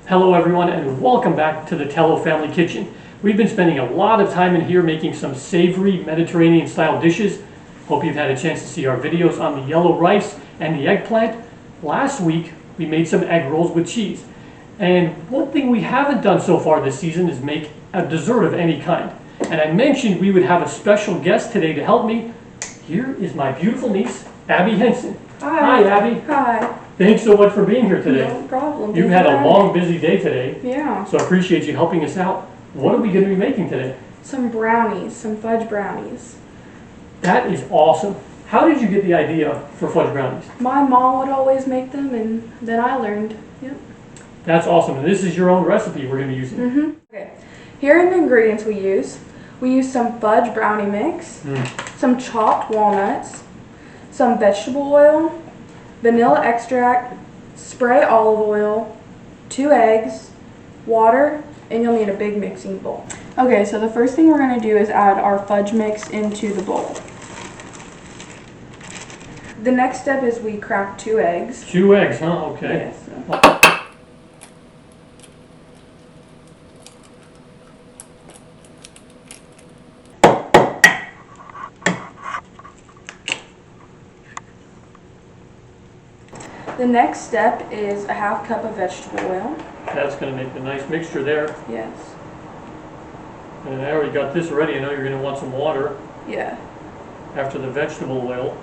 Hello everyone and welcome back to the Tellow family kitchen. We've been spending a lot of time in here making some savory Mediterranean style dishes. Hope you've had a chance to see our videos on the yellow rice and the eggplant. Last week we made some egg rolls with cheese. And one thing we haven't done so far this season is make a dessert of any kind. And I mentioned we would have a special guest today to help me. Here is my beautiful niece, Abby Henson. Hi. Hi Abby. Hi. Thanks so much for being here today. No problem. You've had a long, busy day today. Yeah. So I appreciate you helping us out. What are we going to be making today? Some brownies, some fudge brownies. That is awesome. How did you get the idea for fudge brownies? My mom would always make them, and then I learned. Yep. That's awesome. And this is your own recipe we're going to be using. Okay. Here are the ingredients we use. We use some fudge brownie mix, some chopped walnuts, some vegetable oil, vanilla extract, spray olive oil, 2 eggs, water, and you'll need a big mixing bowl. Okay, so the first thing we're going to do is add our fudge mix into the bowl. The next step is we crack 2 eggs. 2 eggs, huh? Okay. Yes. The next step is a ½ cup of vegetable oil. That's going to make a nice mixture there. Yes. And I already got this ready. I know you're going to want some water. Yeah. After the vegetable oil.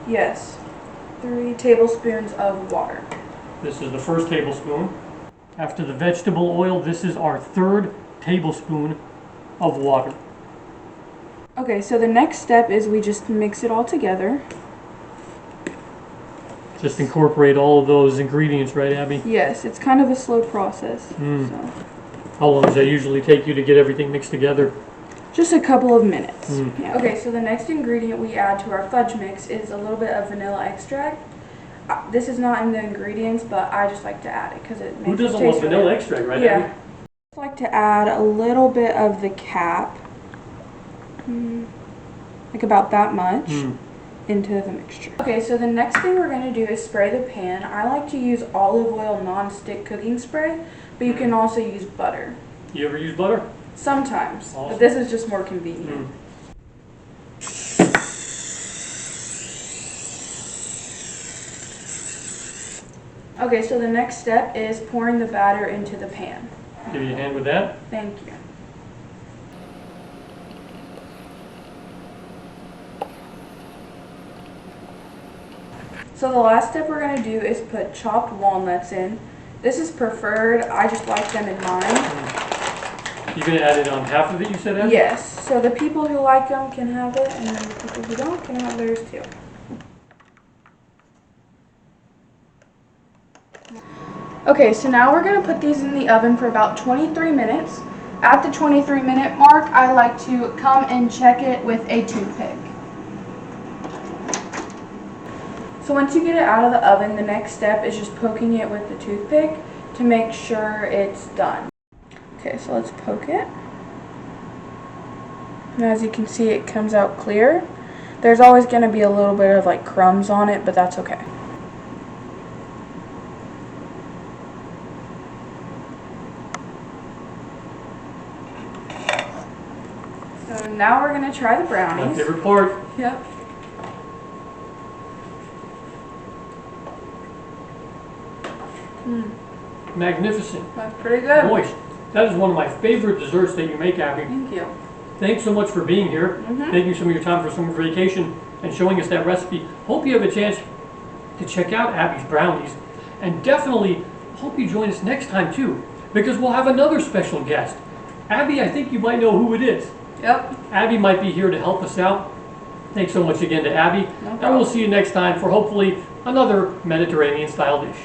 Yes. 3 tablespoons of water. This is the first tablespoon. After the vegetable oil, this is our 3rd tablespoon of water. Okay, so the next step is we just mix it all together. Just incorporate all of those ingredients, right, Abby? Yes, it's kind of a slow process. So. How long does that usually take you to get everything mixed together? Just a couple of minutes. Yeah. Okay, so the next ingredient we add to our fudge mix is a little bit of vanilla extract. This is not in the ingredients, but I just like to add it because it makes it taste. Who doesn't want vanilla extract, right, Yeah. Abby? I just like to add a little bit of the cap, like about that much. Into the mixture. Okay, so the next thing we're going to do is spray the pan. I like to use olive oil non-stick cooking spray, but you can also use butter. You ever use butter? Sometimes, Awesome. but this is just more convenient. Okay, so the next step is pouring the batter into the pan. Give you a hand with that. Thank you. So the last step we're going to do is put chopped walnuts in. This is preferred. I just like them in mine. You're going to add it on half of it, you said, Abby? Yes. So the people who like them can have it, and then the people who don't can have theirs too. Okay, so now we're going to put these in the oven for about 23 minutes. At the 23-minute mark, I like to come and check it with a toothpick. So once you get it out of the oven, the next step is just poking it with the toothpick to make sure it's done. Okay, so let's poke it. And as you can see, it comes out clear. There's always going to be a little bit of like crumbs on it, but that's okay. So now we're going to try the brownies. My favorite part. Yep. Magnificent. That's pretty good. Moist. That is one of my favorite desserts that you make, Abby. Thank you. Thanks so much for being here, taking some of your time for summer vacation, and showing us that recipe. Hope you have a chance to check out Abby's brownies, and definitely hope you join us next time too, because we'll have another special guest. Abby, I think you might know who it is. Yep. Abby might be here to help us out. Thanks so much again to Abby, and we'll see you next time for hopefully another Mediterranean style dish.